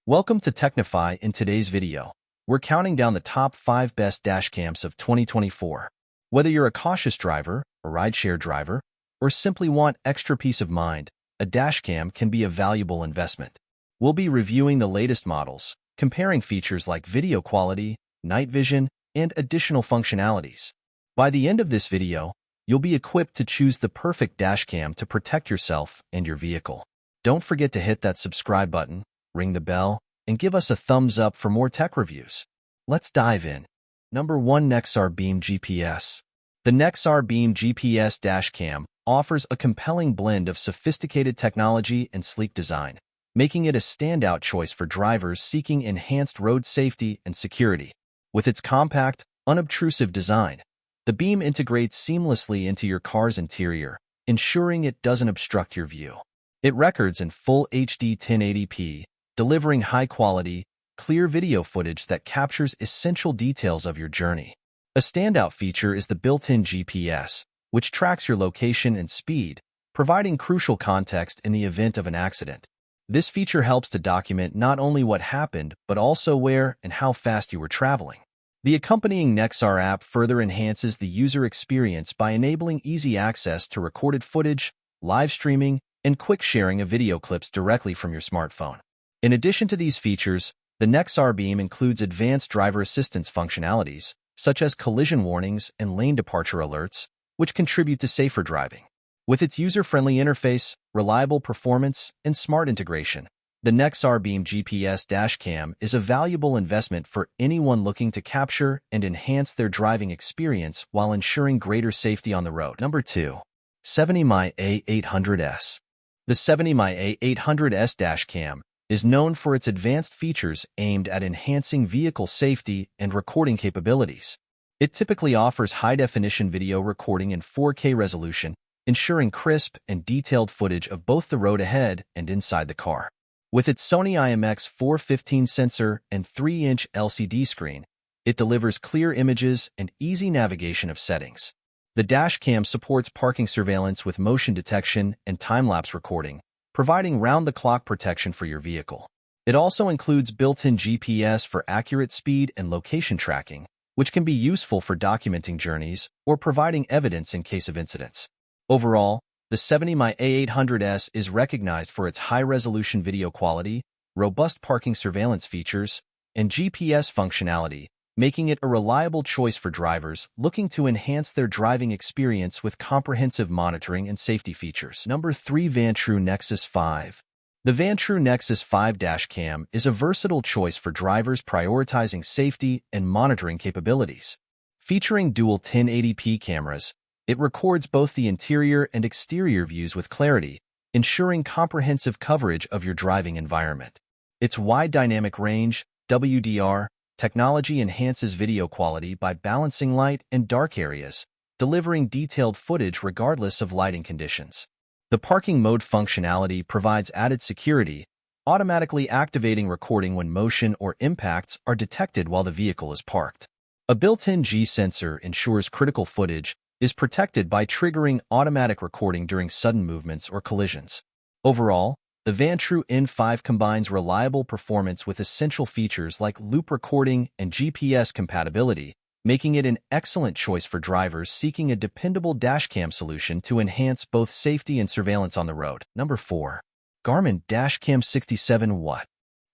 Welcome to Technify. In today's video, we're counting down the top 5 best dash cams of 2024. Whether you're a cautious driver, a rideshare driver, or simply want extra peace of mind, a dash cam can be a valuable investment. We'll be reviewing the latest models, comparing features like video quality, night vision, and additional functionalities. By the end of this video, you'll be equipped to choose the perfect dash cam to protect yourself and your vehicle. Don't forget to hit that subscribe button, ring the bell, and give us a thumbs up for more tech reviews. Let's dive in. Number 1. Nexar Beam GPS. The Nexar Beam GPS dash cam offers a compelling blend of sophisticated technology and sleek design, making it a standout choice for drivers seeking enhanced road safety and security. With its compact, unobtrusive design, the beam integrates seamlessly into your car's interior, ensuring it doesn't obstruct your view. It records in full HD 1080p, delivering high-quality, clear video footage that captures essential details of your journey. A standout feature is the built-in GPS, which tracks your location and speed, providing crucial context in the event of an accident. This feature helps to document not only what happened, but also where and how fast you were traveling. The accompanying Nexar app further enhances the user experience by enabling easy access to recorded footage, live streaming, and quick sharing of video clips directly from your smartphone. In addition to these features, the Nexar Beam includes advanced driver assistance functionalities, such as collision warnings and lane departure alerts, which contribute to safer driving. With its user-friendly interface, reliable performance, and smart integration, the Nexar Beam GPS dashcam is a valuable investment for anyone looking to capture and enhance their driving experience while ensuring greater safety on the road. Number 2. 70mm A800S. The 70mm A800S dashcam is known for its advanced features aimed at enhancing vehicle safety and recording capabilities. It typically offers high-definition video recording in 4K resolution, ensuring crisp and detailed footage of both the road ahead and inside the car. With its Sony IMX415 sensor and 3-inch LCD screen, it delivers clear images and easy navigation of settings. The dashcam supports parking surveillance with motion detection and time-lapse recording, providing round-the-clock protection for your vehicle. It also includes built-in GPS for accurate speed and location tracking, which can be useful for documenting journeys or providing evidence in case of incidents. Overall, the 70mm A800S is recognized for its high-resolution video quality, robust parking surveillance features, and GPS functionality, making it a reliable choice for drivers looking to enhance their driving experience with comprehensive monitoring and safety features. Number 3. Vantrue Nexus 5. The Vantrue Nexus 5 dashcam is a versatile choice for drivers prioritizing safety and monitoring capabilities. Featuring dual 1080p cameras, it records both the interior and exterior views with clarity, ensuring comprehensive coverage of your driving environment. Its wide dynamic range, WDR, technology enhances video quality by balancing light and dark areas, delivering detailed footage regardless of lighting conditions. The parking mode functionality provides added security, automatically activating recording when motion or impacts are detected while the vehicle is parked. A built-in G sensor ensures critical footage is protected by triggering automatic recording during sudden movements or collisions. Overall, the Vantrue N5 combines reliable performance with essential features like loop recording and GPS compatibility, making it an excellent choice for drivers seeking a dependable dashcam solution to enhance both safety and surveillance on the road. Number 4. Garmin Dashcam 67W.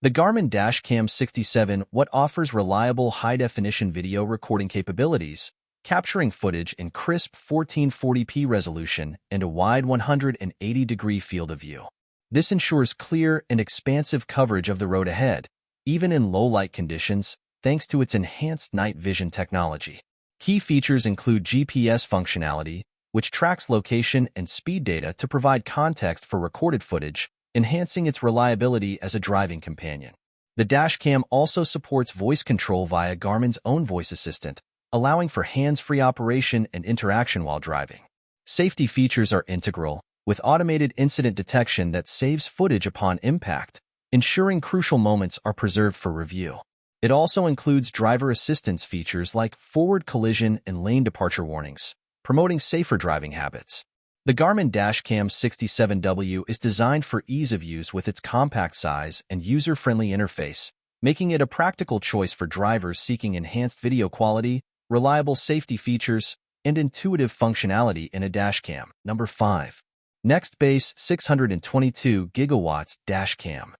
The Garmin Dashcam 67W offers reliable high-definition video recording capabilities, capturing footage in crisp 1440p resolution and a wide 180-degree field of view. This ensures clear and expansive coverage of the road ahead, even in low-light conditions, thanks to its enhanced night vision technology. Key features include GPS functionality, which tracks location and speed data to provide context for recorded footage, enhancing its reliability as a driving companion. The dashcam also supports voice control via Garmin's own voice assistant, allowing for hands-free operation and interaction while driving. Safety features are integral, with automated incident detection that saves footage upon impact, ensuring crucial moments are preserved for review. It also includes driver assistance features like forward collision and lane departure warnings, promoting safer driving habits. The Garmin Dashcam 67W is designed for ease of use with its compact size and user-friendly interface, making it a practical choice for drivers seeking enhanced video quality, reliable safety features, and intuitive functionality in a dashcam. Number 5. Nextbase 622 GW Dashcam.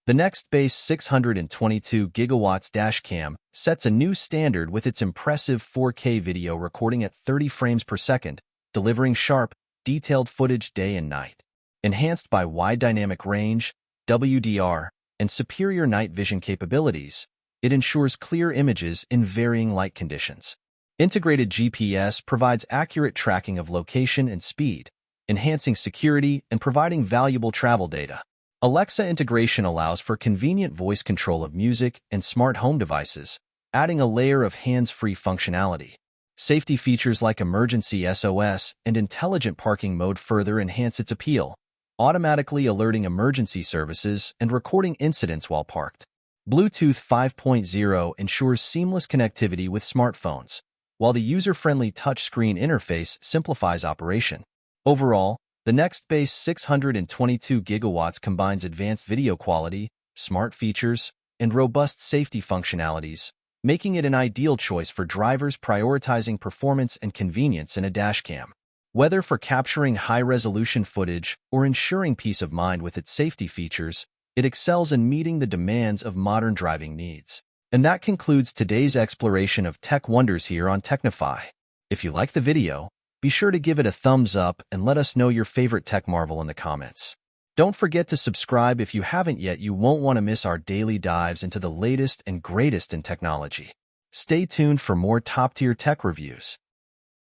The Nextbase 622 GW Dashcam sets a new standard with its impressive 4K video recording at 30 frames per second, delivering sharp, detailed footage day and night. Enhanced by wide dynamic range, WDR, and superior night vision capabilities, it ensures clear images in varying light conditions. Integrated GPS provides accurate tracking of location and speed, enhancing security and providing valuable travel data. Alexa integration allows for convenient voice control of music and smart home devices, adding a layer of hands-free functionality. Safety features like emergency SOS and intelligent parking mode further enhance its appeal, automatically alerting emergency services and recording incidents while parked. Bluetooth 5.0 ensures seamless connectivity with smartphones, while the user-friendly touchscreen interface simplifies operation. Overall, the Nextbase 622 GW combines advanced video quality, smart features, and robust safety functionalities, making it an ideal choice for drivers prioritizing performance and convenience in a dashcam. Whether for capturing high-resolution footage or ensuring peace of mind with its safety features, it excels in meeting the demands of modern driving needs. And that concludes today's exploration of tech wonders here on Technify. If you like the video, be sure to give it a thumbs up and let us know your favorite tech marvel in the comments. Don't forget to subscribe if you haven't yet. You won't want to miss our daily dives into the latest and greatest in technology. Stay tuned for more top-tier tech reviews.